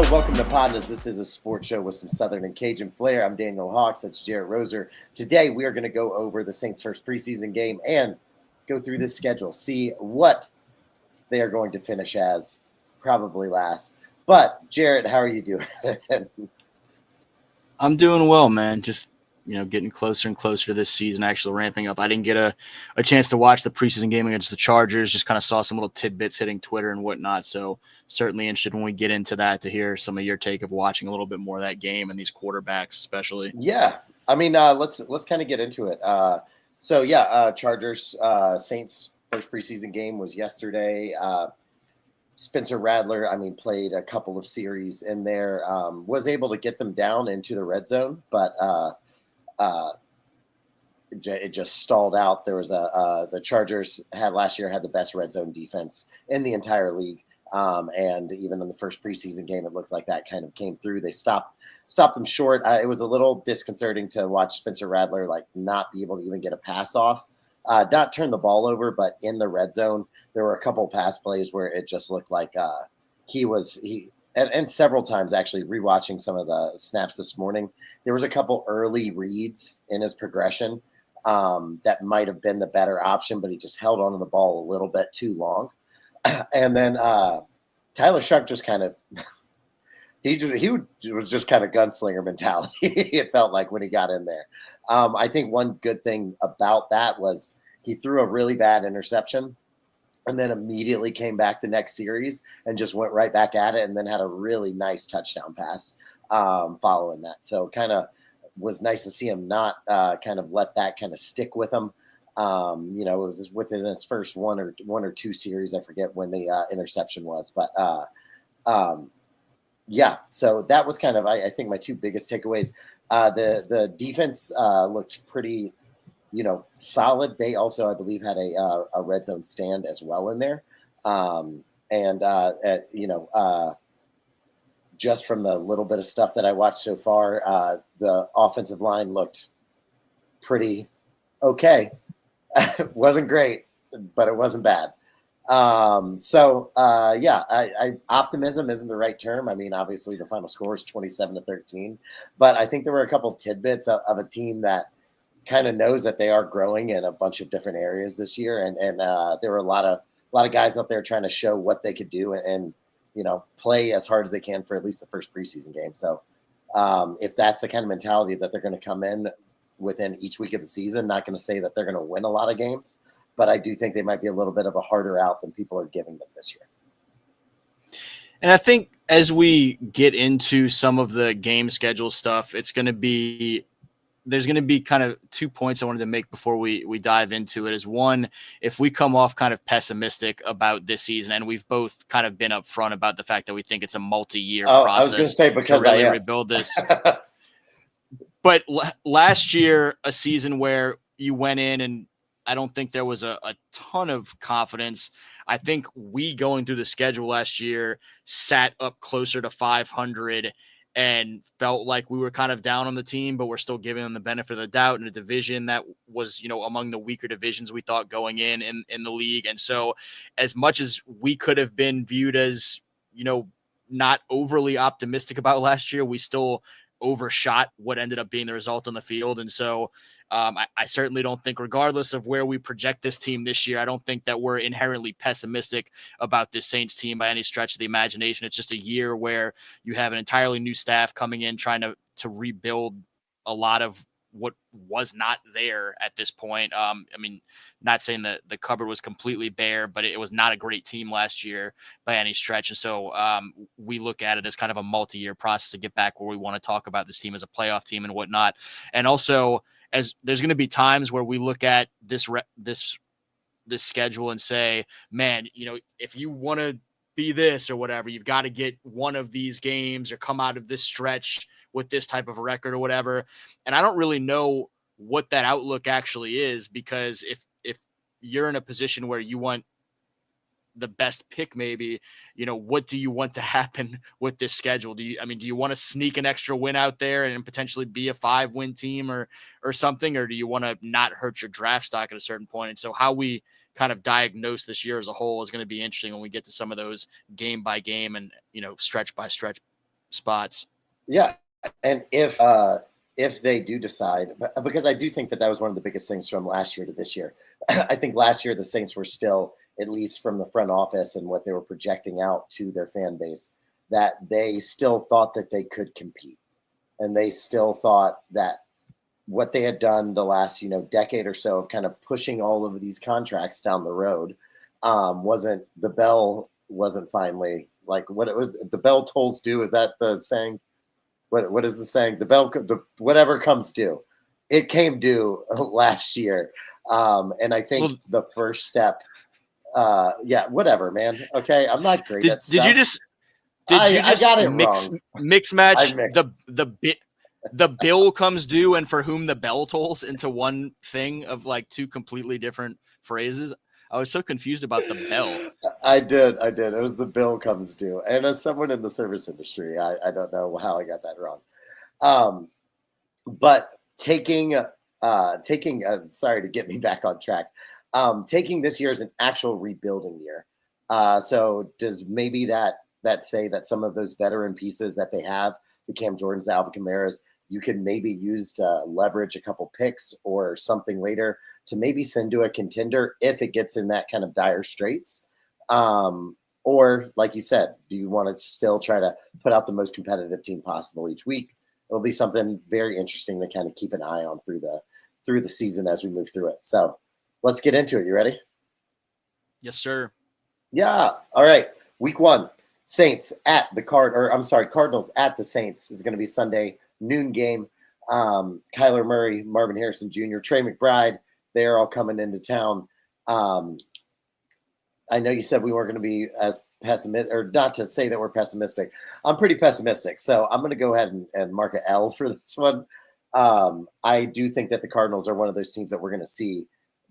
Hello, welcome to PODnas. This is a sports show with some Southern and Cajun flair. I'm Daniel Hawks. That's Jarrett Roser. Today, we are going to go over the Saints' first preseason game and go through this schedule, see what they are going to finish as, probably last. But, Jarrett, how are you doing? I'm doing well, man. Just, getting closer and closer to this season actually ramping up. I didn't get a chance to watch the preseason game against the Chargers, just kind of saw some little tidbits hitting Twitter and whatnot. So certainly interested when we get into that to hear some of your take of watching a little bit more of that game and these quarterbacks especially. Yeah. I mean, let's kind of get into it. Chargers, Saints first preseason game was yesterday. Spencer Rattler, played a couple of series in there, was able to get them down into the red zone, but it just stalled out. There was the Chargers had the best red zone defense in the entire league. And even in the first preseason game, it looked like that kind of came through. They stopped them short. It was a little disconcerting to watch Spencer Rattler not be able to even get a pass off. Not turn the ball over, but in the red zone, there were a couple of pass plays where it just looked like and several times actually rewatching some of the snaps this morning, there was a couple early reads in his progression that might have been the better option, but he just held onto the ball a little bit too long. And then Tyler Shuck just kind of he was just kind of gunslinger mentality. It felt like when he got in there. I think one good thing about that was he threw a really bad interception and then immediately came back the next series and just went right back at it and then had a really nice touchdown pass following that. So kind of was nice to see him not kind of let that kind of stick with him. It was within his first one or two series. I forget when the interception was, but so that was kind of, I think, my two biggest takeaways. The defense looked pretty, solid. They also, I believe, had a red zone stand as well in there. Just from the little bit of stuff that I watched so far, the offensive line looked pretty okay. Wasn't great, but it wasn't bad. Optimism isn't the right term. I mean, obviously the final score is 27-13, but I think there were a couple tidbits of a team that kind of knows that they are growing in a bunch of different areas this year. And there were a lot of guys out there trying to show what they could do and play as hard as they can for at least the first preseason game. So if that's the kind of mentality that they're going to come in within each week of the season, not going to say that they're going to win a lot of games, but I do think they might be a little bit of a harder out than people are giving them this year. And I think as we get into some of the game schedule stuff, there's going to be kind of 2 points I wanted to make before we dive into it. Is one, if we come off kind of pessimistic about this season, and we've both kind of been upfront about the fact that we think it's a multi-year process. I was going to say, because to really rebuild this. But last year, a season where you went in and I don't think there was a ton of confidence. I think we going through the schedule last year sat up closer to 500 and felt like we were kind of down on the team, but we're still giving them the benefit of the doubt in a division that was, among the weaker divisions we thought going in the league. And so as much as we could have been viewed as, not overly optimistic about last year, we still overshot what ended up being the result on the field. And so I certainly don't think, regardless of where we project this team this year, I don't think that we're inherently pessimistic about this Saints team by any stretch of the imagination. It's just a year where you have an entirely new staff coming in, trying to rebuild a lot of what was not there at this point. Not saying that the cupboard was completely bare, but it was not a great team last year by any stretch. And so we look at it as kind of a multi-year process to get back where we want to talk about this team as a playoff team and whatnot. And also, as there's going to be times where we look at this schedule and say, man, if you want to be this or whatever, you've got to get one of these games or come out of this stretch with this type of record or whatever. And I don't really know what that outlook actually is, because if you're in a position where you want the best pick, maybe, what do you want to happen with this schedule? Do you want to sneak an extra win out there and potentially be a 5-win team or something? Or do you want to not hurt your draft stock at a certain point? And so how we kind of diagnose this year as a whole is going to be interesting when we get to some of those game by game and, stretch by stretch spots. Yeah, and if they do decide, because I do think that was one of the biggest things from last year to this year. I think last year the Saints were still, at least from the front office and what they were projecting out to their fan base, that they still thought that they could compete, and they still thought that what they had done the last decade or so of kind of pushing all of these contracts down the road wasn't finally like what it was. The bell tolls due. Is that the saying? What is the saying? The whatever comes due, it came due last year, and I think the first step. Yeah, whatever, man. Okay, I'm not great at stuff. Did you just I got it mix match wrong. the bill comes due and for whom the bell tolls into one thing of like two completely different phrases? I was so confused about the bell. I did. It was the bill comes due. And as someone in the service industry, I don't know how I got that wrong. But taking sorry to get me back on track. Taking this year as an actual rebuilding year. So does maybe that say that some of those veteran pieces that they have, the Cam Jordans, the Alvin Kamaras, you can maybe use to leverage a couple picks or something later to maybe send to a contender if it gets in that kind of dire straits? Or like you said, do you want to still try to put out the most competitive team possible each week? It'll be something very interesting to kind of keep an eye on through the season as we move through it. So let's get into it. You ready? Yes, sir. Yeah. All right. Week 1, Saints at the Cardinals at the Saints is going to be Sunday noon game. Kyler Murray, Marvin Harrison Jr., Trey McBride, they're all coming into town. I know you said we weren't going to be as pessimistic, or not to say that we're pessimistic. I'm pretty pessimistic, so I'm going to go ahead and mark an L for this one. I do think that the Cardinals are one of those teams that we're going to see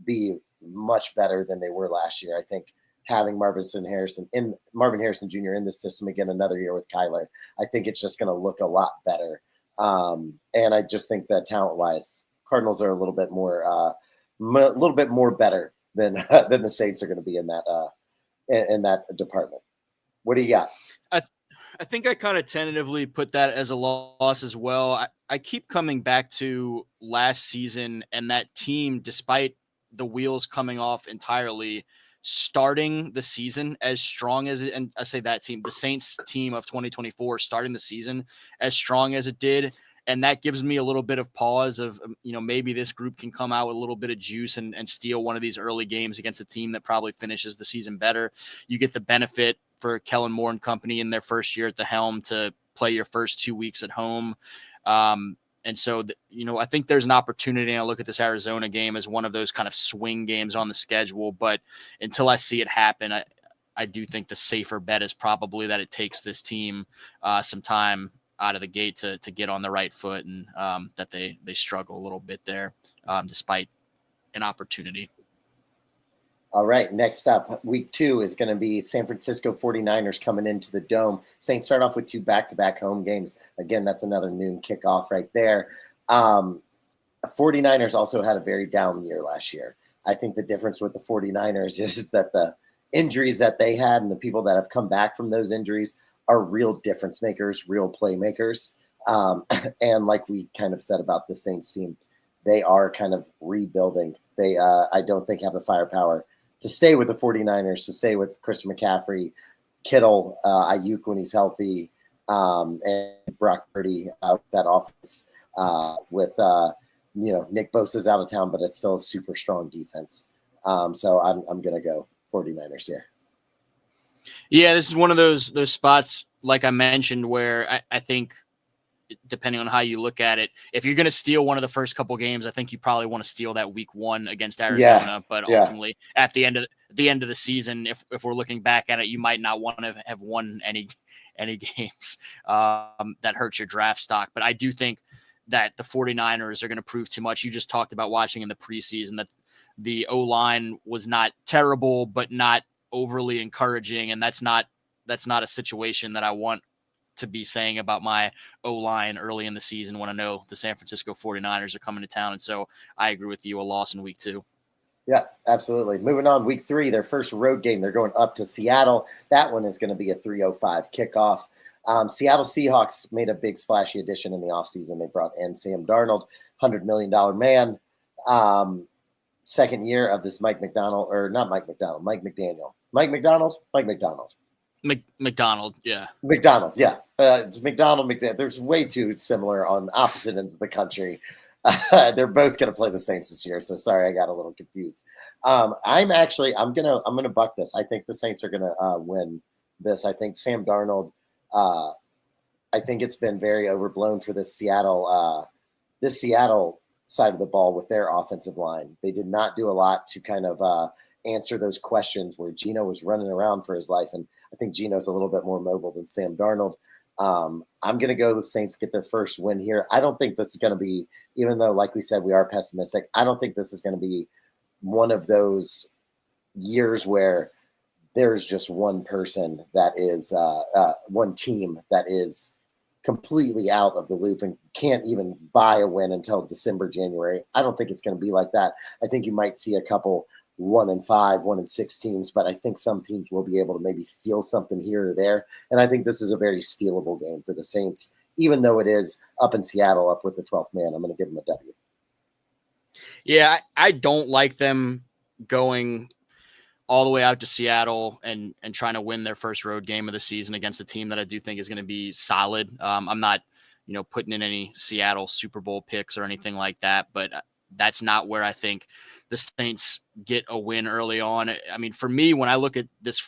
be much better than they were last year. I think having Marvin Harrison Jr. in the system again another year with Kyler, I think it's just going to look a lot better. And I just think that talent-wise, Cardinals are a little bit more better than the Saints are going to be in that department. What do you got? I think I kind of tentatively put that as a loss as well. I keep coming back to last season and that team, despite the wheels coming off entirely, starting the season as strong as it, and I say that team, the Saints team of 2024, starting the season as strong as it did. And that gives me a little bit of pause of, maybe this group can come out with a little bit of juice and steal one of these early games against a team that probably finishes the season better. You get the benefit for Kellen Moore and company in their first year at the helm to play your first 2 weeks at home. And so, I think there's an opportunity. And I look at this Arizona game as one of those kind of swing games on the schedule. But until I see it happen, I do think the safer bet is probably that it takes this team some time out of the gate to get on the right foot, and that they struggle a little bit there despite an opportunity. All right, next up, week 2 is going to be San Francisco 49ers coming into the Dome. Saints start off with 2 back-to-back home games. Again, that's another noon kickoff right there. 49ers also had a very down year last year. I think the difference with the 49ers is that the injuries that they had and the people that have come back from those injuries are real difference makers, real playmakers. And like we kind of said about the Saints team, they are kind of rebuilding. They, I don't think, have the firepower to stay with the 49ers, to stay with Christian McCaffrey, Kittle, Ayuk when he's healthy, and Brock Purdy that offense with, Nick Bosa's out of town, but it's still a super strong defense. So I'm going to go 49ers here. Yeah, this is one of those spots, like I mentioned, where I think, depending on how you look at it, if you're going to steal one of the first couple games, I think you probably want to steal that week 1 against Arizona. Yeah, but ultimately, at the end of the season, if we're looking back at it, you might not want to have won any games that hurt your draft stock. But I do think that the 49ers are going to prove too much. You just talked about watching in the preseason that the O-line was not terrible, but not overly encouraging, and that's not a situation that I want to be saying about my O-line early in the season when I know the San Francisco 49ers are coming to town. And so I agree with you, a loss in week 2. Yeah, absolutely. Moving on, week 3, their first road game. They're going up to Seattle. That one is going to be a 3:05 kickoff. Seattle Seahawks made a big splashy addition in the offseason. They brought in Sam Darnold, $100 million man. Second year of this Mike McDaniel. McDonald, yeah. McDonald, yeah. It's McDaniel. There's way too similar on opposite ends of the country. They're both going to play the Saints this year, so sorry I got a little confused. I'm gonna buck this. I think the Saints are gonna win this. I think Sam Darnold. I think it's been very overblown for this Seattle side of the ball with their offensive line. They did not do a lot to kind of answer those questions where Geno was running around for his life, and I think Geno's a little bit more mobile than Sam Darnold. I'm going to go with Saints get their first win here. I don't think this is going to be, even though, like we said, we are pessimistic, I don't think this is going to be one of those years where there's just one person that is one team that is completely out of the loop and can't even buy a win until December, January. I don't think it's going to be like that. I think you might see a couple 1-5, 1-6 teams, but I think some teams will be able to maybe steal something here or there. And I think this is a very stealable game for the Saints, even though it is up in Seattle, up with the 12th man. I'm going to give them a W. Yeah, I don't like them going all the way out to Seattle and trying to win their first road game of the season against a team that I do think is going to be solid. I'm not, putting in any Seattle Super Bowl picks or anything like that, but that's not where I think the Saints get a win early on. I mean, for me, when I look at this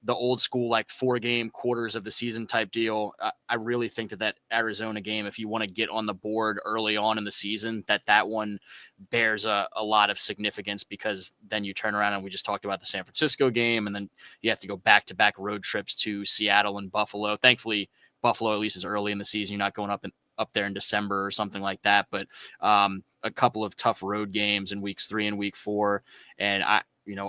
the old school, like 4-game quarters of the season type deal, I really think that Arizona game, if you want to get on the board early on in the season, that one bears a lot of significance, because then you turn around and we just talked about the San Francisco game, and then you have to go back-to-back road trips to Seattle and Buffalo. Thankfully, Buffalo at least is early in the season. You're not going up there in December or something like that, but a couple of tough road games in weeks 3 and week 4. And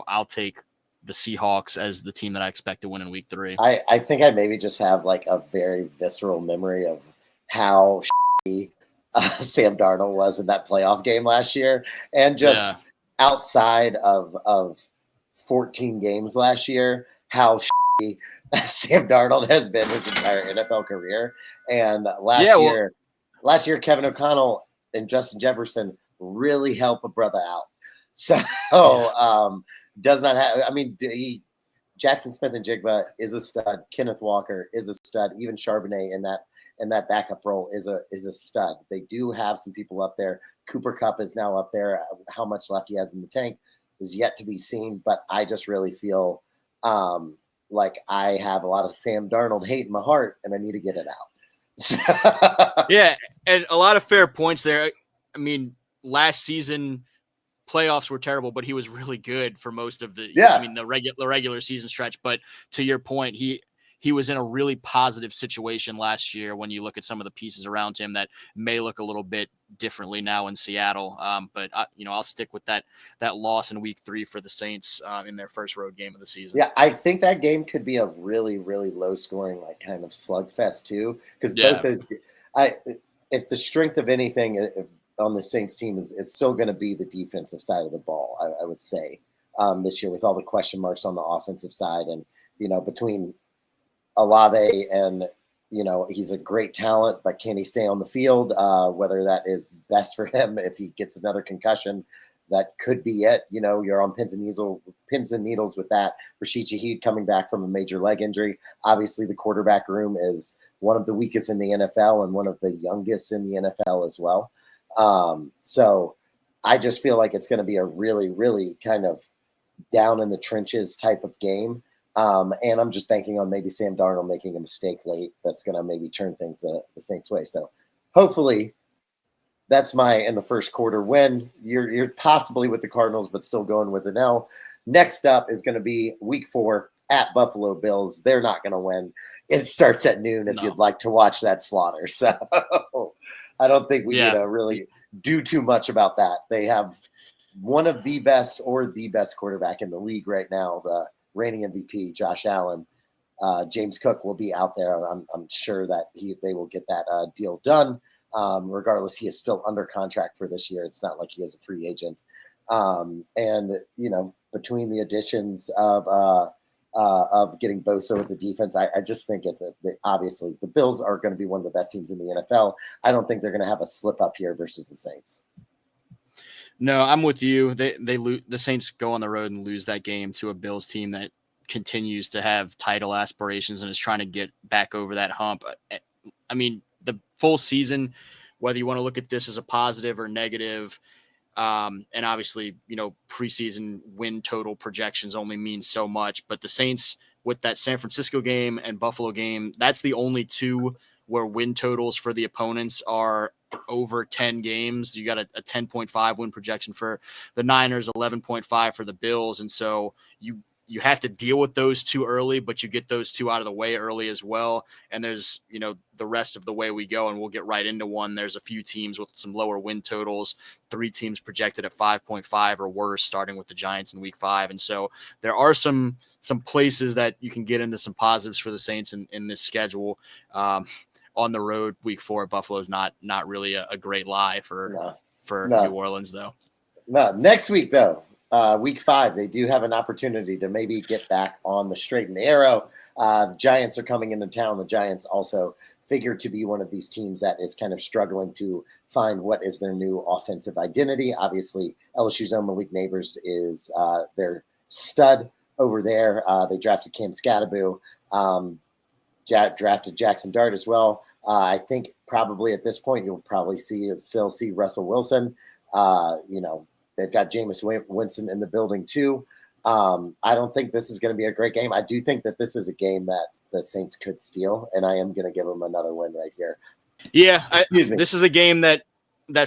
I'll take the Seahawks as the team that I expect to win in week 3. I think I maybe just have like a very visceral memory of how Sam Darnold was in that playoff game last year. And just outside of 14 games last year, how Sam Darnold has been his entire NFL career. And last year, Kevin O'Connell and Justin Jefferson really help a brother out. So does not have, Jackson Smith and Jigba is a stud. Kenneth Walker is a stud. Even Charbonnet in that backup role is a stud. They do have some people up there. Cooper Kupp is now up there. How much left he has in the tank is yet to be seen, but I just really feel like I have a lot of Sam Darnold hate in my heart, and I need to get it out. Yeah, and a lot of fair points there. I mean, last season playoffs were terrible, but he was really good for most of the regular season stretch. But to your point, he was in a really positive situation last year when you look at some of the pieces around him that may look a little bit differently now in Seattle. But I'll stick with that loss in week 3 for the Saints in their first road game of the season. Yeah, I think that game could be a really, really low scoring, like kind of slugfest too. Because both those, if the strength of anything on the Saints team it's still going to be the defensive side of the ball, I would say, this year, with all the question marks on the offensive side. And, between Olave and, he's a great talent, but can he stay on the field? Whether that is best for him if he gets another concussion, that could be it. You're on pins and needles with that. Rashid Shaheed coming back from a major leg injury. Obviously, the quarterback room is one of the weakest in the NFL and one of the youngest in the NFL as well. So I just feel like it's going to be a really, really kind of down in the trenches type of game. And I'm just banking on maybe Sam Darnold making a mistake late that's going to maybe turn things the Saints' way. So hopefully that's my in the first quarter win. You're possibly with the Cardinals, but still going with an L. Next up is going to be week 4 at Buffalo Bills. They're not going to win. It starts at noon if you'd like to watch that slaughter. So I don't think we need to really do too much about that. They have one of the best or the best quarterback in the league right now, the reigning MVP, Josh Allen. James Cook will be out there. I'm sure that they will get that deal done. Regardless, he is still under contract for this year. It's not like he is a free agent. And, between the additions of of getting Bosa with the defense. I just think obviously the Bills are going to be one of the best teams in the NFL. I don't think they're going to have a slip up here versus the Saints. No, I'm with you. The Saints go on the road and lose that game to a Bills team that continues to have title aspirations and is trying to get back over that hump. I mean, the full season, whether you want to look at this as a positive or negative, and obviously, preseason win total projections only mean so much. But the Saints, with that San Francisco game and Buffalo game, that's the only two where win totals for the opponents are over 10 games. You got a 10.5 win projection for the Niners, 11.5 for the Bills. And so you have to deal with those two early, but you get those two out of the way early as well. And there's, the rest of the way we go, and we'll get right into one. There's a few teams with some lower win totals, 3 teams projected at 5.5 or worse, starting with the Giants in week 5. And so there are some places that you can get into some positives for the Saints in this schedule. On the road, week 4, Buffalo is not really a great lie for New Orleans, though. No, next week, though, week 5, they do have an opportunity to maybe get back on the straight and narrow. The Giants are coming into town. The Giants also figure to be one of these teams that is kind of struggling to find what is their new offensive identity. Obviously, LSU's own Malik Neighbors is their stud over there. They drafted Cam Scatterbo, drafted Jackson Dart as well. I think probably at this point you'll probably still see Russell Wilson. They've got Jameis Winston in the building too. I don't think this is going to be a great game. I do think that this is a game that the Saints could steal, and I am going to give them another win right here. Yeah, this is a game that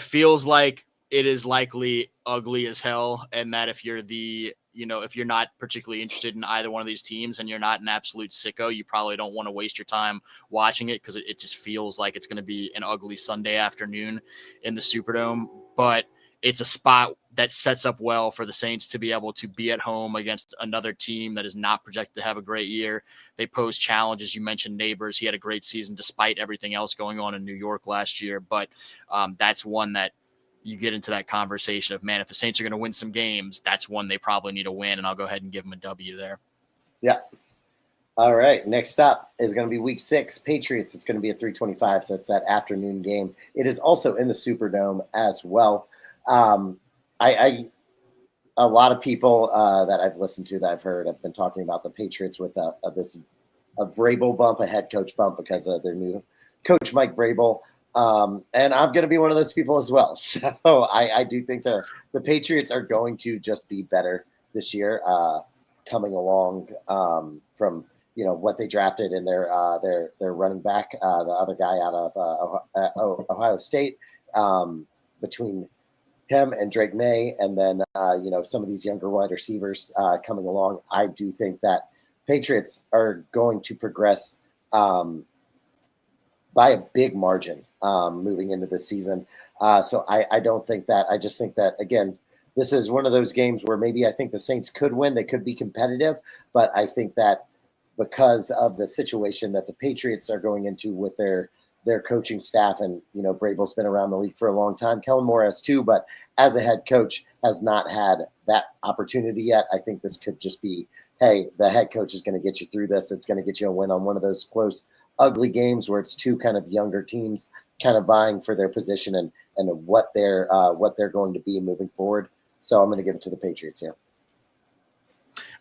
feels like it is likely ugly as hell, and that if you're if you're not particularly interested in either one of these teams and you're not an absolute sicko, you probably don't want to waste your time watching it because it just feels like it's going to be an ugly Sunday afternoon in the Superdome. But it's a spot that sets up well for the Saints to be able to be at home against another team that is not projected to have a great year. They pose challenges. You mentioned Neighbors. He had a great season despite everything else going on in New York last year. But that's one that you get into that conversation of, man, if the Saints are going to win some games, that's one they probably need to win. And I'll go ahead and give them a W there. Yeah. All right. Next up is going to be week 6, Patriots. It's going to be at 3:25. So it's that afternoon game. It is also in the Superdome as well. A lot of people that I've listened to, that I've heard, have been talking about the Patriots with a Vrabel bump, a head coach bump because of their new coach, Mike Vrabel. And I'm going to be one of those people as well. So I do think the Patriots are going to just be better this year, coming along from what they drafted in their running back, the other guy out of Ohio State, between him and Drake May, and then some of these younger wide receivers coming along. I do think that Patriots are going to progress by a big margin moving into this season. So I don't think that. I just think that, again, this is one of those games where maybe I think the Saints could win. They could be competitive, but I think that because of the situation that the Patriots are going into with their coaching staff, and Vrabel's been around the league for a long time. Kellen Moore has too, but as a head coach has not had that opportunity yet. I think this could just be, hey, the head coach is going to get you through this. It's going to get you a win on one of those close, ugly games where it's two kind of younger teams kind of vying for their position and what they're going to be moving forward. So I'm going to give it to the Patriots here.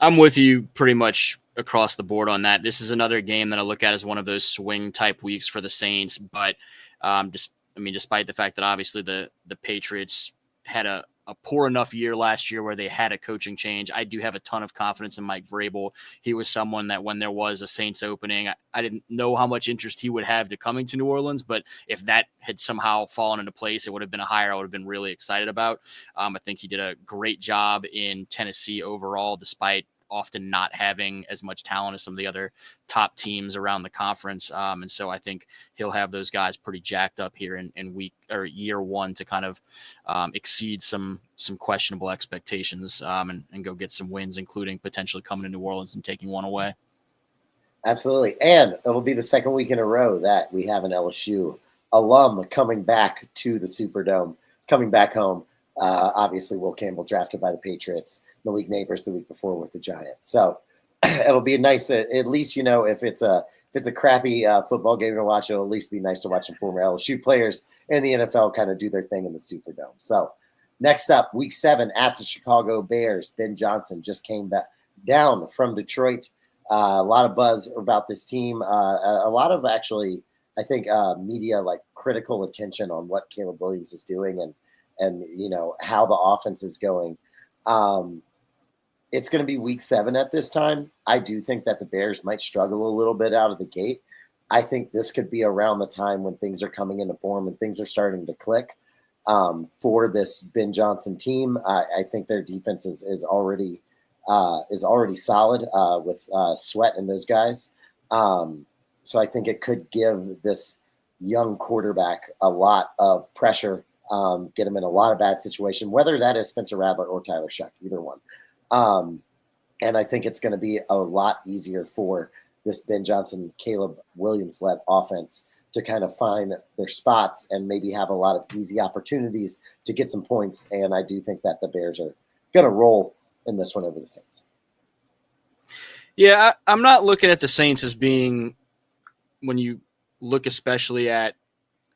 I'm with you pretty much across the board on that. This is another game that I look at as one of those swing type weeks for the Saints. But despite the fact that obviously the Patriots had a poor enough year last year where they had a coaching change, I do have a ton of confidence in Mike Vrabel. He was someone that when there was a Saints opening, I didn't know how much interest he would have to coming to New Orleans, but if that had somehow fallen into place, it would have been a hire I would have been really excited about. I think he did a great job in Tennessee overall, despite often not having as much talent as some of the other top teams around the conference. And so I think he'll have those guys pretty jacked up here in year 1 to kind of exceed some questionable expectations and go get some wins, including potentially coming to New Orleans and taking one away. Absolutely. And it'll be the second week in a row that we have an LSU alum coming back to the Superdome, coming back home. Obviously, Will Campbell drafted by the Patriots, Malik Neighbors the week before with the Giants. So it'll be nice. At least, if it's a crappy football game to watch, it'll at least be nice to watch some former LSU players in the NFL kind of do their thing in the Superdome. So next up, week 7 at the Chicago Bears. Ben Johnson just came back down from Detroit. A lot of buzz about this team. A lot of actually, I think, media like critical attention on what Caleb Williams is doing and how the offense is going. It's going to be week 7 at this time. I do think that the Bears might struggle a little bit out of the gate. I think this could be around the time when things are coming into form and things are starting to click for this Ben Johnson team. I think their defense is already solid with Sweat and those guys. So I think it could give this young quarterback a lot of pressure, get him in a lot of bad situation, whether that is Spencer Rattler or Tyler Shuck, either one. And I think it's going to be a lot easier for this Ben Johnson, Caleb Williams-led offense to kind of find their spots and maybe have a lot of easy opportunities to get some points. And I do think that the Bears are going to roll in this one over the Saints. Yeah, I'm not looking at the Saints as being, when you look especially at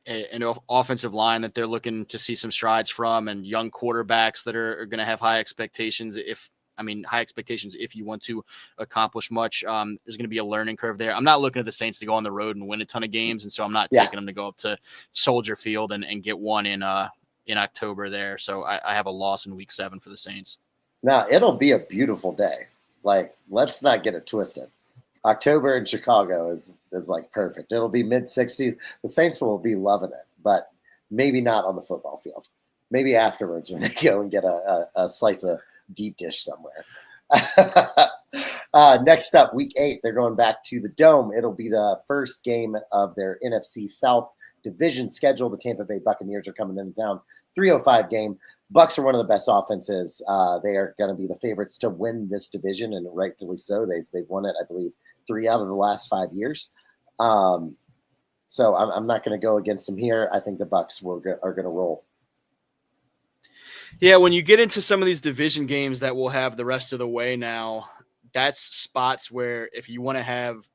an offensive line that they're looking to see some strides from, and young quarterbacks that are going to have high expectations. High expectations if you want to accomplish much. There's going to be a learning curve there. I'm not looking at the Saints to go on the road and win a ton of games, and so I'm not taking them to go up to Soldier Field and get one in October there. So I have a loss in week 7 for the Saints. Now, it'll be a beautiful day. Like, let's not get it twisted. October in Chicago is like perfect. It'll be mid-60s. The Saints will be loving it, but maybe not on the football field. Maybe afterwards when they go and get a slice of deep dish somewhere. Next up, week 8, they're going back to the Dome. It'll be the first game of their NFC South division schedule. The Tampa Bay Buccaneers are coming into town. 3:05 game. Bucs are one of the best offenses. They are going to be the favorites to win this division, and rightfully so. They've won it, I believe, 3 out of the last 5 years. So I'm not going to go against them here. I think the Bucs are going to roll. Yeah, when you get into some of these division games that we'll have the rest of the way now, that's spots where if you want to have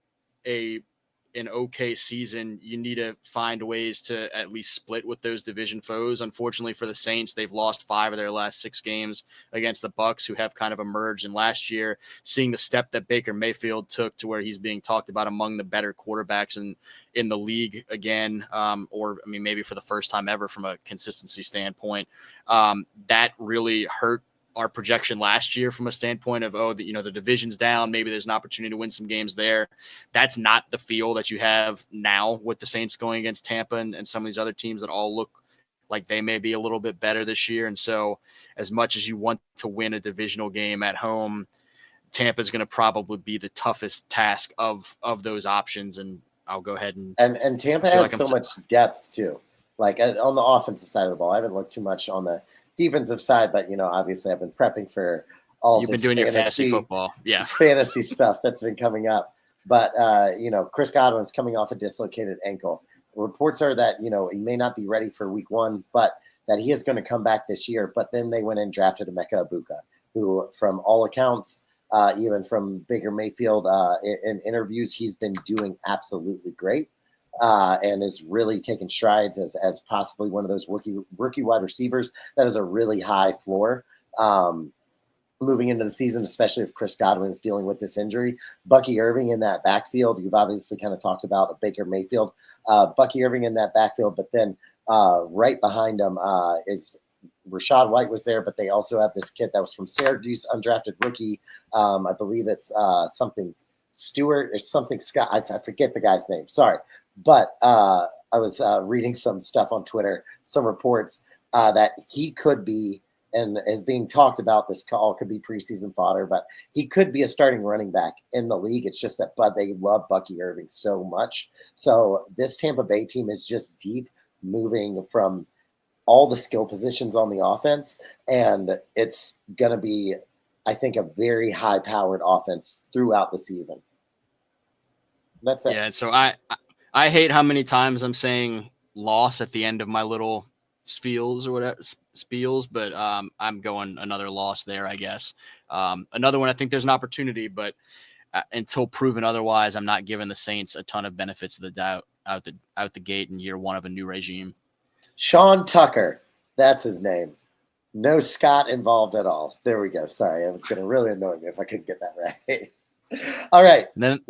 an okay season, you need to find ways to at least split with those division foes. Unfortunately for the Saints, they've lost 5 of their last 6 games against the Bucs, who have kind of emerged. And last year, seeing the step that Baker Mayfield took to where he's being talked about among the better quarterbacks in the league again, maybe for the first time ever from a consistency standpoint, that really hurt our projection last year from a standpoint of, the division's down. Maybe there's an opportunity to win some games there. That's not the feel that you have now with the Saints going against Tampa and some of these other teams that all look like they may be a little bit better this year. And so as much as you want to win a divisional game at home, Tampa is going to probably be the toughest task of those options. And I'll go ahead and Tampa has so much depth too. Like on the offensive side of the ball, I haven't looked too much on the defensive side, but obviously I've been prepping for all. You've been doing your fantasy football, fantasy stuff that's been coming up. But Chris Godwin's coming off a dislocated ankle. Reports are that he may not be ready for week 1, but that he is going to come back this year. But then they went and drafted Emeka Egbuka, who, from all accounts, even from Baker Mayfield in interviews, he's been doing absolutely great. And is really taking strides as possibly one of those rookie wide receivers that has a really high floor moving into the season, especially if Chris Godwin is dealing with this injury. Bucky Irving in that backfield. You've obviously kind of talked about Baker Mayfield. Bucky Irving in that backfield, but then right behind him is Rashad White was there, but they also have this kid that was from Syracuse, undrafted rookie. I believe it's something Stewart or something Scott. I forget the guy's name. Sorry. But I was reading some stuff on Twitter, some reports that he could be, and is being talked about, this call could be preseason fodder, but he could be a starting running back in the league. It's just that they love Bucky Irving so much. So this Tampa Bay team is just deep, moving from all the skill positions on the offense, and it's going to be, I think, a very high-powered offense throughout the season. That's it. Yeah, and so I hate how many times I'm saying loss at the end of my little spiels, but I'm going another loss there, I guess. Another one, I think there's an opportunity, but until proven otherwise, I'm not giving the Saints a ton of benefits of the doubt out the gate in year one of a new regime. Sean Tucker, that's his name. No Scott involved at all. There we go. Sorry, it was going to really annoy me if I couldn't get that right. All right, And then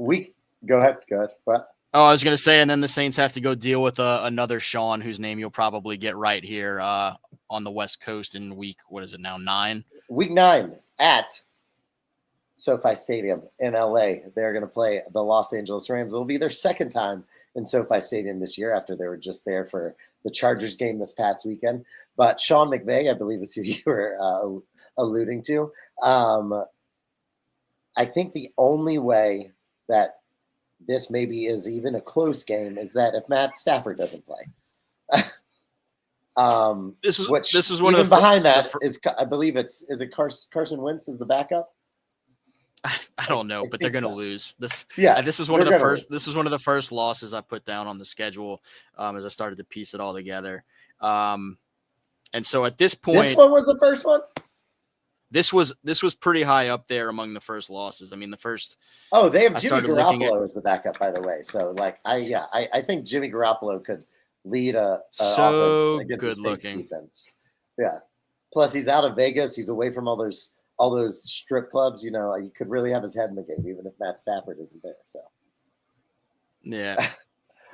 go ahead. What? Oh, I was going to say, and then the Saints have to go deal with another Sean, whose name you'll probably get right here on the West Coast in week, what is it now, 9? Week 9 at SoFi Stadium in LA. They're going to play the Los Angeles Rams. It'll be their second time in SoFi Stadium this year after they were just there for the Chargers game this past weekend. But Sean McVay, I believe, is who you were alluding to. I think the only way that this maybe is even a close game is that if Matt Stafford doesn't play. This is one of the behind that is, I believe is it Carson Wentz is the backup? I don't know, but they're going to lose. This is one of the first losses I put down on the schedule as I started to piece it all together. And so at this point, this one was the first one. This was pretty high up there among the first losses. I mean, the first. Oh, they have Jimmy Garoppolo as the backup, by the way. So, I think Jimmy Garoppolo could lead a offense against the Saints defense. Yeah. Plus, he's out of Vegas. He's away from all those strip clubs. You know, he could really have his head in the game, even if Matt Stafford isn't there. So. Yeah.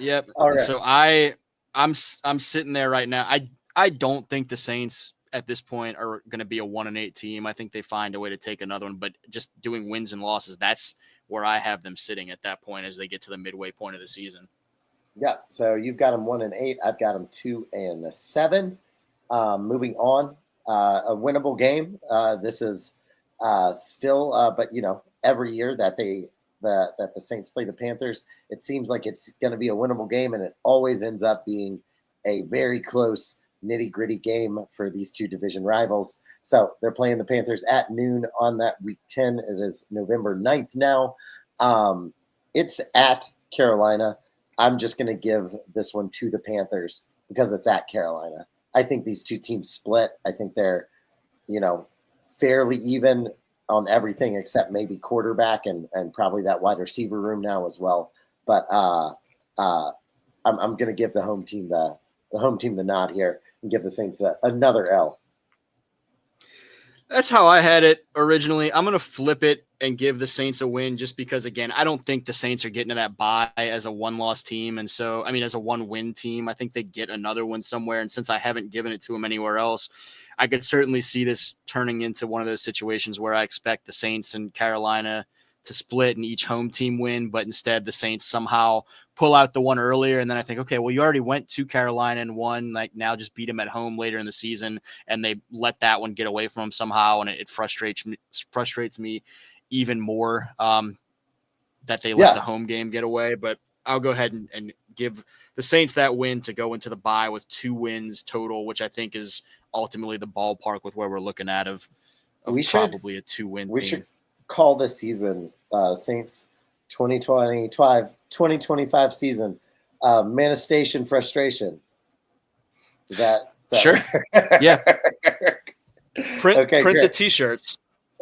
Yep. All right. So I'm sitting there right now. I don't think the Saints at this point are going to be a 1-8 team. I think they find a way to take another one, but just doing wins and losses, that's where I have them sitting at that point as they get to the midway point of the season. Yeah. So you've got them 1-8. I've got them 2-7. Moving on, a winnable game. This is still, but every year that the Saints play the Panthers, it seems like it's going to be a winnable game, and it always ends up being a very close, nitty-gritty game for these two division rivals. So they're playing the Panthers at noon on that week 10. It is November 9th now. It's at Carolina. I'm just going to give this one to the Panthers because it's at Carolina. I think these two teams split. I think they're, fairly even on everything except maybe quarterback and probably that wide receiver room now as well. But I'm going to give the home team the nod here and give the Saints another L. That's how I had it originally. I'm going to flip it and give the Saints a win just because, again, I don't think the Saints are getting to that bye as a one-loss team. And so, as a one-win team, I think they get another one somewhere. And since I haven't given it to them anywhere else, I could certainly see this turning into one of those situations where I expect the Saints and Carolina to split and each home team win, but instead the Saints somehow pull out the one earlier. And then I think, okay, well, you already went to Carolina and won, now just beat them at home later in the season. And they let that one get away from them somehow. And it frustrates me even more that they let the home game get away. But I'll go ahead and give the Saints that win to go into the bye with 2 wins total, which I think is ultimately the ballpark with where we're looking at of probably a 2-win team. We should call this season Saints 2025 season Manifestation Frustration. Is that sure? Yeah. Print the T-shirts.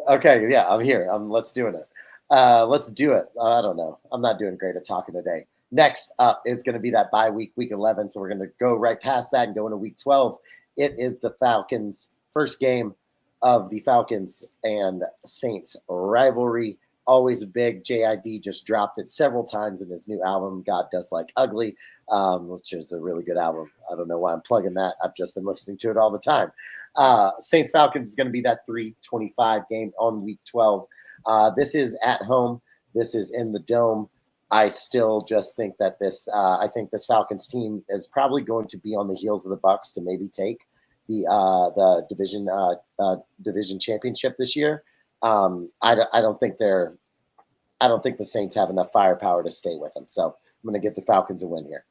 Okay, yeah, I'm here. Let's do it. Let's do it. I don't know. I'm not doing great at talking today. Next up is going to be that bye week 11. So we're going to go right past that and go into week 12. It is the Falcons' first game of the Falcons and Saints rivalry. Always a big. JID just dropped it several times in his new album, God Does Like Ugly, which is a really good album. I don't know why I'm plugging that. I've just been listening to it all the time. Saints Falcons is going to be that 3:25 game on week 12. This is at home. This is in the Dome. I still just think that I think this Falcons team is probably going to be on the heels of the Bucs to maybe take the division championship this year. I don't think the Saints have enough firepower to stay with them. So I'm going to give the Falcons a win here.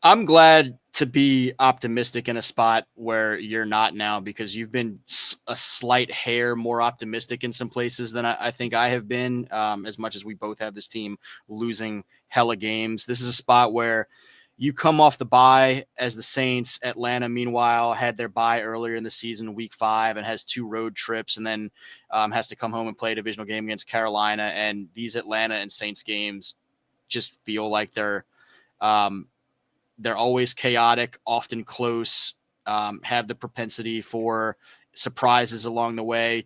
I'm glad to be optimistic in a spot where you're not now, because you've been a slight hair more optimistic in some places than I think I have been, as much as we both have this team losing hella games. This is a spot where, you come off the bye as the Saints. Atlanta, meanwhile, had their bye earlier in the season, week 5, and has 2 road trips, and then has to come home and play a divisional game against Carolina. And these Atlanta and Saints games just feel like they're always chaotic, often close, have the propensity for surprises along the way.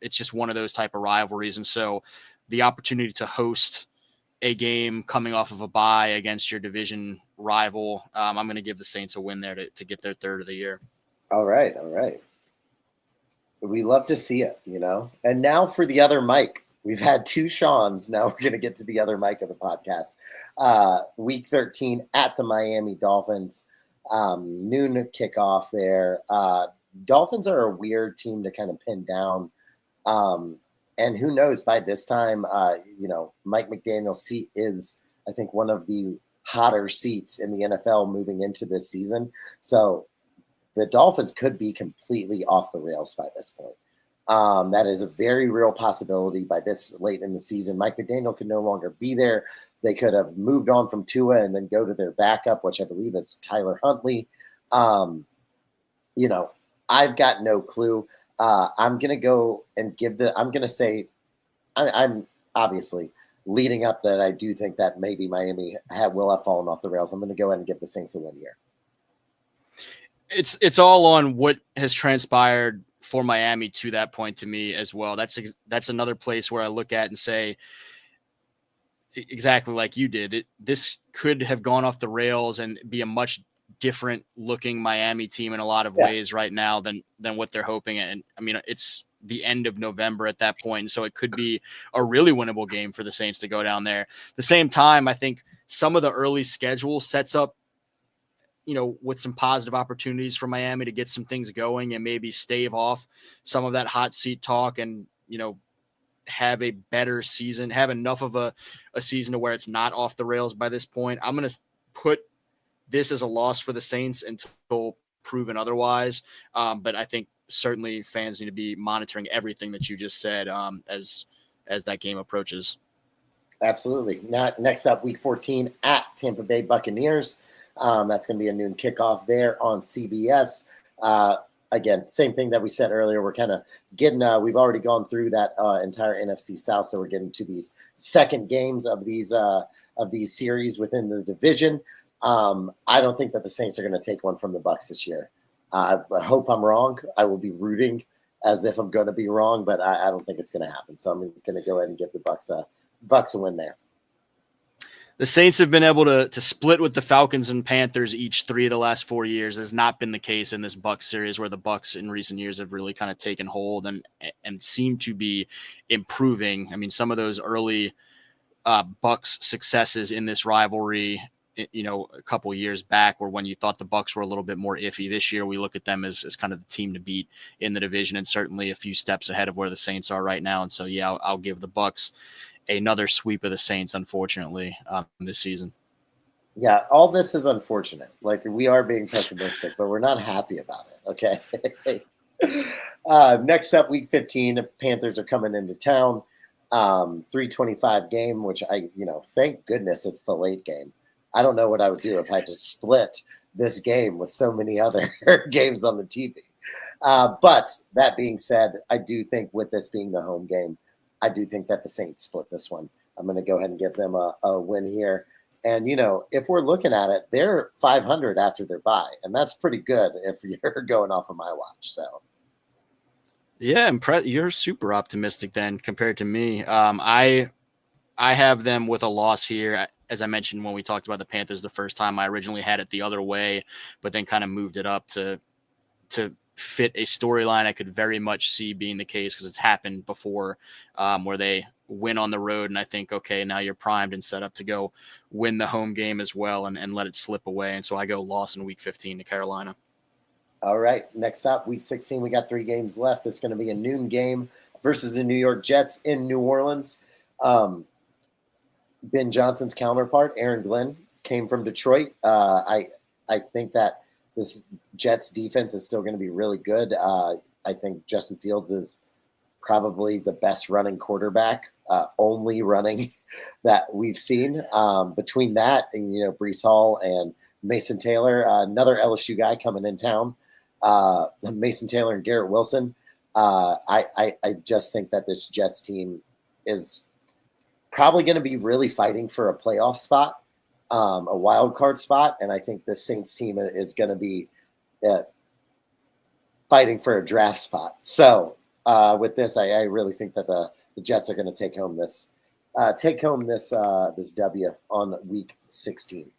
It's just one of those type of rivalries. And so the opportunity to host a game coming off of a bye against your division rival, I'm going to give the Saints a win there to get their 3rd of the year. All right. We love to see it, And now for the other Mike. We've had 2 Seans. Now we're going to get to the other Mike of the podcast. Week 13 at the Miami Dolphins. Noon kickoff there. Dolphins are a weird team to kind of pin down. And who knows, by this time, Mike McDaniel's seat is, I think, one of the hotter seats in the NFL moving into this season. So the Dolphins could be completely off the rails by this point. That is a very real possibility by this late in the season. Mike McDaniel could no longer be there. They could have moved on from Tua and then go to their backup, which I believe is Tyler Huntley. I've got no clue. I'm going to go and I'm going to say, I'm obviously leading up that I do think that maybe Miami will have fallen off the rails. I'm going to go ahead and give the Saints a win here. It's all on what has transpired for Miami to that point to me as well. That's another place where I look at and say, exactly like you did, this could have gone off the rails and be a much different looking Miami team in a lot of ways right now than what they're hoping. And I mean, it's the end of November at that point. And so it could be a really winnable game for the Saints to go down there. At the same time, I think some of the early schedule sets up, with some positive opportunities for Miami to get some things going and maybe stave off some of that hot seat talk and, have a better season, have enough of a season to where it's not off the rails by this point. I'm going to put this as a loss for the Saints until proven otherwise. But I think certainly fans need to be monitoring everything that you just said as that game approaches. Absolutely. Next up, week 14 at Tampa Bay Buccaneers. That's going to be a noon kickoff there on CBS. Again, same thing that we said earlier. We're kind of getting, we've already gone through that entire NFC South. So we're getting to these second games of these series within the division. I don't think that the Saints are going to take one from the Bucs this year. I hope I'm wrong. I will be rooting as if I'm going to be wrong, but I don't think it's going to happen. So I'm going to go ahead and give the Bucs a win there. The Saints have been able to split with the Falcons and Panthers each 3 of the last 4 years. Has not been the case in this Bucs series, where the Bucs in recent years have really kind of taken hold and seem to be improving. I mean, some of those early Bucs successes in this rivalry, a couple years back, were when you thought the Bucs were a little bit more iffy. This year, we look at them as kind of the team to beat in the division, and certainly a few steps ahead of where the Saints are right now. And so, yeah, I'll give the Bucs another sweep of the Saints, unfortunately, this season. Yeah, all this is unfortunate. Like, we are being pessimistic, but we're not happy about it. Okay. Next up, week 15, the Panthers are coming into town. 3:25 game, which thank goodness it's the late game. I don't know what I would do if I had to split this game with so many other games on the TV. But that being said, I do think with this being the home game, I do think that the Saints split this one. I'm going to go ahead and give them a win here. And, if we're looking at it, they're 500 after their bye. And that's pretty good if you're going off of my watch. So, yeah, you're super optimistic then compared to me. I have them with a loss here. As I mentioned when we talked about the Panthers the first time, I originally had it the other way, but then kind of moved it up to fit a storyline I could very much see being the case, because it's happened before, where they win on the road and I think, okay, now you're primed and set up to go win the home game as well and let it slip away. And so I go loss in week 15 to Carolina. All right. Next up, week 16, we got 3 games left. It's going to be a noon game versus the New York Jets in New Orleans. Ben Johnson's counterpart, Aaron Glenn, came from Detroit. I think that this Jets defense is still going to be really good. I think Justin Fields is probably the best running quarterback, only running that we've seen. Between that and, Brees Hall and Mason Taylor, another LSU guy coming in town, Mason Taylor and Garrett Wilson. I just think that this Jets team is probably going to be really fighting for a playoff spot, a wild card spot. And I think the Saints team is going to be fighting for a draft spot. So with this, I really think that the Jets are going to take home this W on week 16.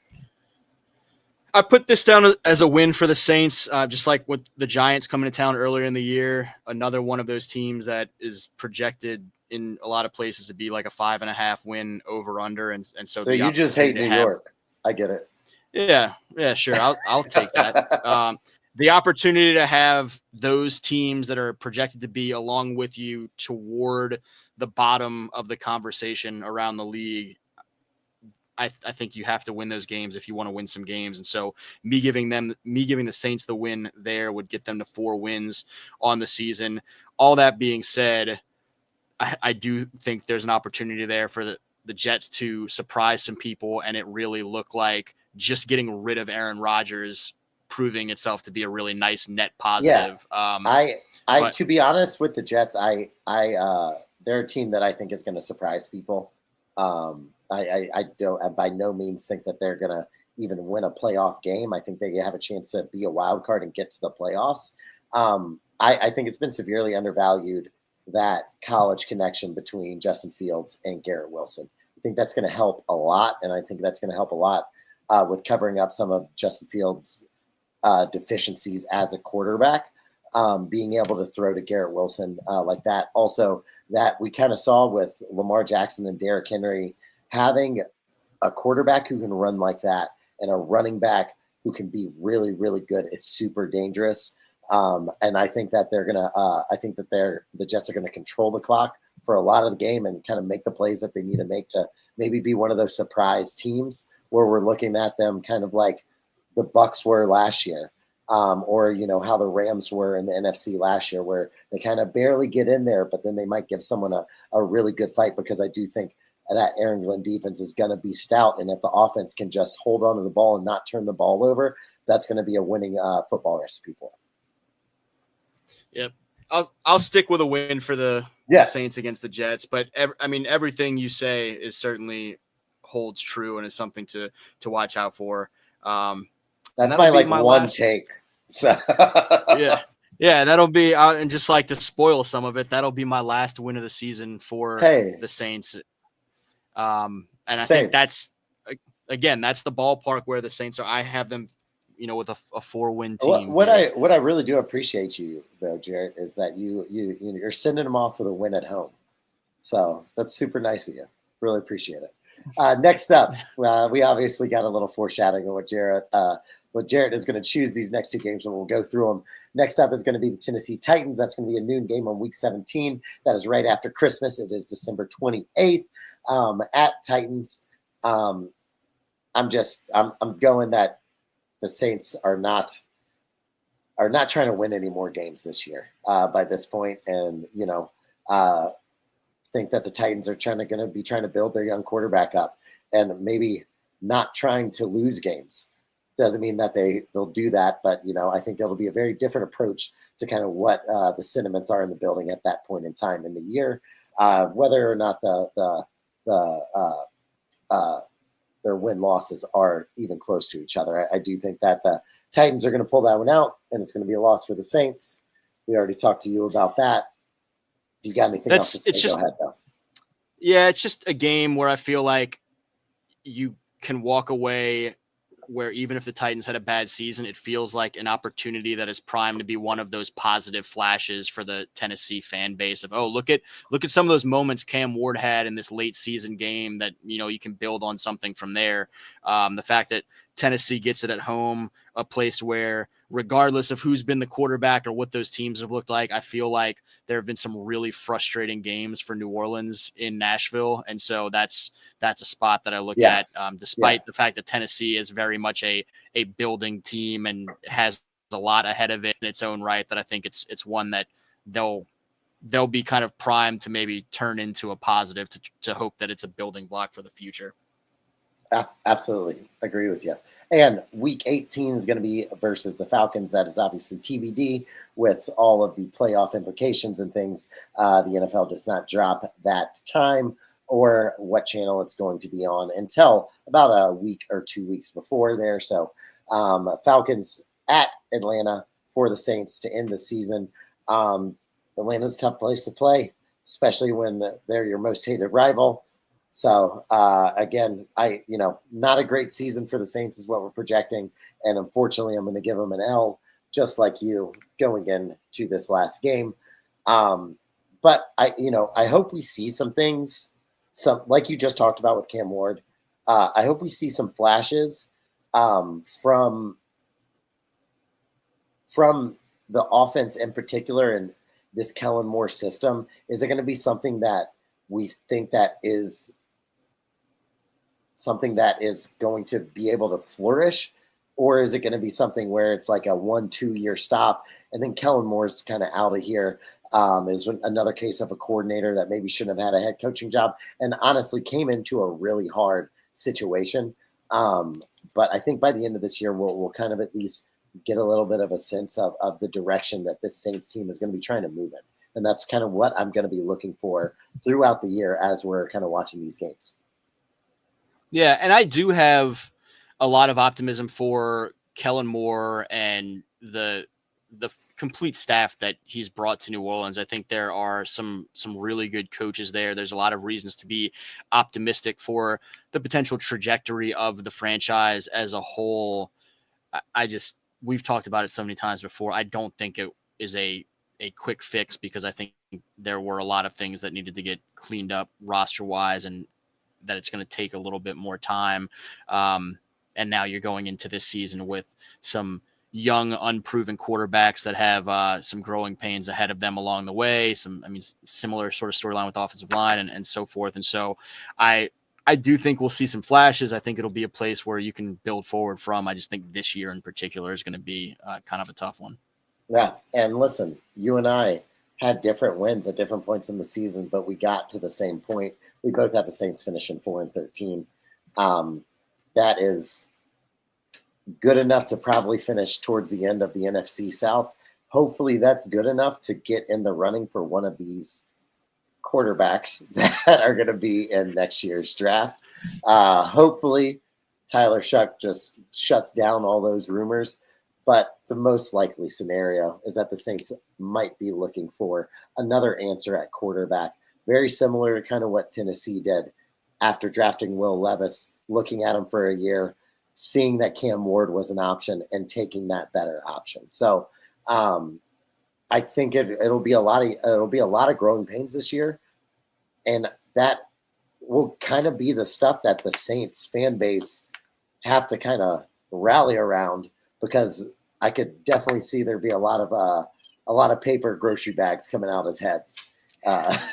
I put this down as a win for the Saints, just like with the Giants coming to town earlier in the year. Another one of those teams that is projected in a lot of places to be like a 5.5 win over under. And so you just hate New York. I get it. Yeah, sure. I'll take that. The opportunity to have those teams that are projected to be along with you toward the bottom of the conversation around the league. I think you have to win those games if you want to win some games. And so me giving the Saints the win there would get them to 4 wins on the season. All that being said, I do think there's an opportunity there for the Jets to surprise some people and it really look like just getting rid of Aaron Rodgers proving itself to be a really nice net positive. Yeah. To be honest with the Jets, they're a team that I think is going to surprise people. I don't by no means think that they're going to even win a playoff game. I think they have a chance to be a wild card and get to the playoffs. I think it's been severely undervalued, that college connection between Justin Fields and Garrett Wilson. I think that's going to help a lot. And I think that's going to help a lot with covering up some of Justin Fields' deficiencies as a quarterback, being able to throw to Garrett Wilson like that. Also, that we kind of saw with Lamar Jackson and Derrick Henry, having a quarterback who can run like that and a running back who can be really, really good is super dangerous. And I think that the Jets are going to control the clock for a lot of the game and kind of make the plays that they need to make to maybe be one of those surprise teams where we're looking at them kind of like the Bucs were last year, or how the Rams were in the NFC last year, where they kind of barely get in there, but then they might give someone a really good fight, because I do think that Aaron Glenn defense is going to be stout, and if the offense can just hold on to the ball and not turn the ball over, that's going to be a winning football recipe for them. Yep. I'll stick with a win for the Saints against the Jets, but everything you say is certainly holds true and is something to watch out for. That's my one take. So. Yeah, that'll be and just like to spoil some of it, that'll be my last win of the season for the Saints. And I think that's the ballpark where the Saints are. I have them, with a 4-win team. What I really do appreciate you though, Jarrett, is that you're sending them off with a win at home. So that's super nice of you. Really appreciate it. Next up, we obviously got a little foreshadowing of what Jarrett is going to choose these next 2 games, and we'll go through them. Next up is going to be the Tennessee Titans. That's going to be a noon game on week 17. That is right after Christmas. It is December 28th at Titans. I'm going that the Saints are not trying to win any more games this year by this point, and think that the Titans are going to be trying to build their young quarterback up, and maybe not trying to lose games. Doesn't mean that they'll do that, but I think it'll be a very different approach to kind of what the sentiments are in the building at that point in time in the year, whether or not their win losses are even close to each other. I do think that the Titans are going to pull that one out, and it's going to be a loss for the Saints. We already talked to you about that. If you got anything else to say, go ahead though. Yeah, it's just a game where I feel like you can walk away where even if the Titans had a bad season, it feels like an opportunity that is primed to be one of those positive flashes for the Tennessee fan base of, look at some of those moments Cam Ward had in this late season game that, you can build on something from there. The fact that Tennessee gets it at home, a place where regardless of who's been the quarterback or what those teams have looked like, I feel like there have been some really frustrating games for New Orleans in Nashville. And so that's a spot that I look at, despite the fact that Tennessee is very much a building team and has a lot ahead of it in its own right, that I think it's one that they'll they'll be kind of primed to maybe turn into a positive to hope that it's a building block for the future. Absolutely. Agree with you. And week 18 is going to be versus the Falcons. That is obviously TBD with all of the playoff implications and things. The NFL does not drop that time or what channel it's going to be on until about a week or 2 weeks before there. So Falcons at Atlanta for the Saints to end the season. Atlanta's a tough place to play, especially when they're your most hated rival. So again, not a great season for the Saints is what we're projecting, and unfortunately, I'm going to give them an L, just like you going into this last game. But I hope we see some things, like you just talked about with Cam Ward. I hope we see some flashes from the offense in particular, and this Kellen Moore system. Is it going to be something that we think that is something that is going to be able to flourish, or is it going to be something where it's like a 1-2 year stop and then Kellen Moore's kind of out of here? Is another case of a coordinator that maybe shouldn't have had a head coaching job and honestly came into a really hard situation. But I think by the end of this year, we'll kind of at least get a little bit of a sense of the direction that this Saints team is going to be trying to move in. And that's kind of what I'm going to be looking for throughout the year as we're kind of watching these games. Yeah, and I do have a lot of optimism for Kellen Moore and the complete staff that he's brought to New Orleans. I think there are some really good coaches there. There's a lot of reasons to be optimistic for the potential trajectory of the franchise as a whole. We've talked about it so many times before. I don't think it is a quick fix because I think there were a lot of things that needed to get cleaned up roster-wise and that it's going to take a little bit more time. And now you're going into this season with some young, unproven quarterbacks that have some growing pains ahead of them along the way. Similar sort of storyline with offensive line and so forth. And so I do think we'll see some flashes. I think it'll be a place where you can build forward from. I just think this year in particular is going to be kind of a tough one. Yeah. And listen, you and I had different wins at different points in the season, but we got to the same point. We both have the Saints finishing 4-13. That is good enough to probably finish towards the end of the NFC South. Hopefully that's good enough to get in the running for one of these quarterbacks that are going to be in next year's draft. Hopefully Tyler Shuck just shuts down all those rumors. But the most likely scenario is that the Saints might be looking for another answer at quarterback, very similar to kind of what Tennessee did after drafting Will Levis, looking at him for a year, seeing that Cam Ward was an option and taking that better option. So I think it'll be a lot of growing pains this year, and that will kind of be the stuff that the Saints fan base have to kind of rally around. Because I could definitely see there'd be a lot of paper grocery bags coming out as heads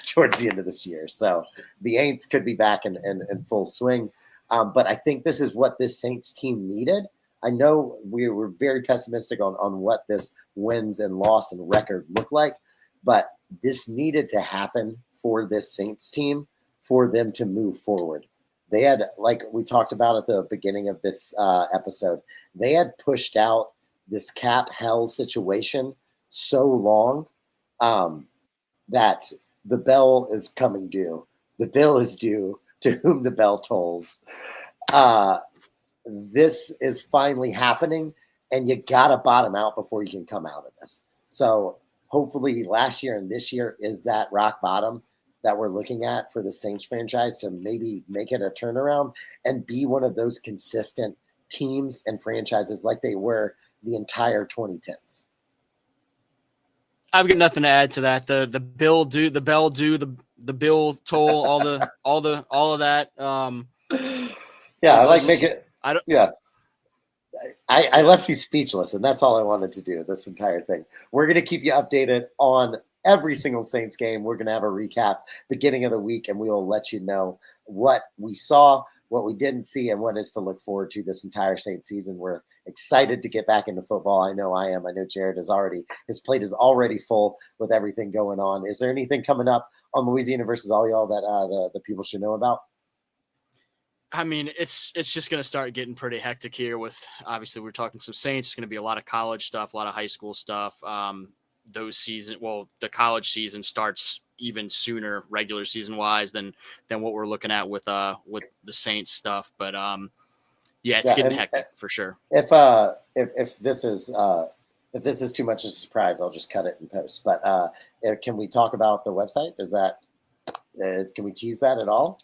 towards the end of this year. So the Aints could be back in full swing. But I think this is what this Saints team needed. I know we were very pessimistic on what this wins and loss and record look like, but this needed to happen for this Saints team for them to move forward. They had, like we talked about at the beginning of this episode, they had pushed out this cap hell situation so long that the bell is coming due. The bill is due to whom the bell tolls. This is finally happening, and you got to bottom out before you can come out of this. So hopefully last year and this year is that rock bottom that we're looking at for the Saints franchise to maybe make it a turnaround and be one of those consistent teams and franchises like they were the entire 2010s. I've got nothing to add to that. The bill due, the bell due, the bill toll, all of that. Yeah, I like make it. I left you speechless, and that's all I wanted to do this entire thing. We're going to keep you updated on every single Saints game. We're going to have a recap beginning of the week, and we will let you know what we saw, what we didn't see, and what is to look forward to this entire Saints season. We're excited to get back into football. I know I am. I know Jared his plate is already full with everything going on. Is there anything coming up on Louisiana versus all y'all that the people should know about? I mean, it's just going to start getting pretty hectic here with, obviously we're talking some Saints. It's going to be a lot of college stuff, a lot of high school stuff. The college season starts even sooner, regular season wise, than what we're looking at with the Saints stuff. But it's getting hectic for sure. If this is too much of a surprise, I'll just cut it in post. But can we talk about the website? Can we tease that at all?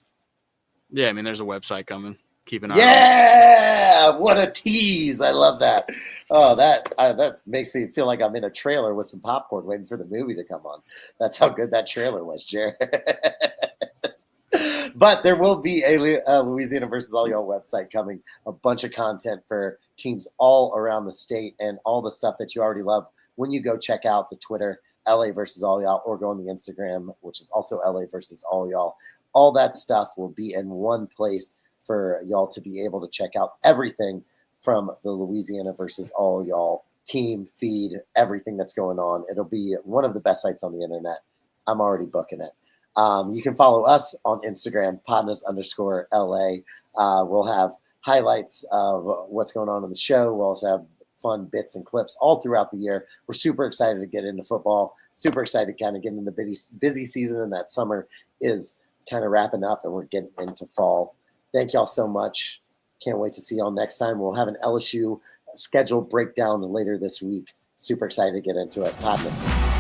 Yeah, I mean, there's a website coming. Keep an eye on it. Yeah, what a tease. I love that. Oh, that makes me feel like I'm in a trailer with some popcorn waiting for the movie to come on. That's how good that trailer was, Jared. But there will be a Louisiana versus all y'all website coming, a bunch of content for teams all around the state and all the stuff that you already love when you go check out the Twitter, LA versus all y'all, or go on the Instagram, which is also LA versus all y'all. All that stuff will be in one place for y'all to be able to check out everything from the Louisiana versus all y'all team feed, everything that's going on. It'll be one of the best sites on the internet. I'm already booking it. You can follow us on Instagram, PODnas_LA. We'll have highlights of what's going on in the show. We'll also have fun bits and clips all throughout the year. We're super excited to get into football, super excited to kind of get into the busy season, and that summer is kind of wrapping up and we're getting into fall. Thank y'all so much. Can't wait to see y'all next time. We'll have an LSU schedule breakdown later this week. Super excited to get into it. PODnas.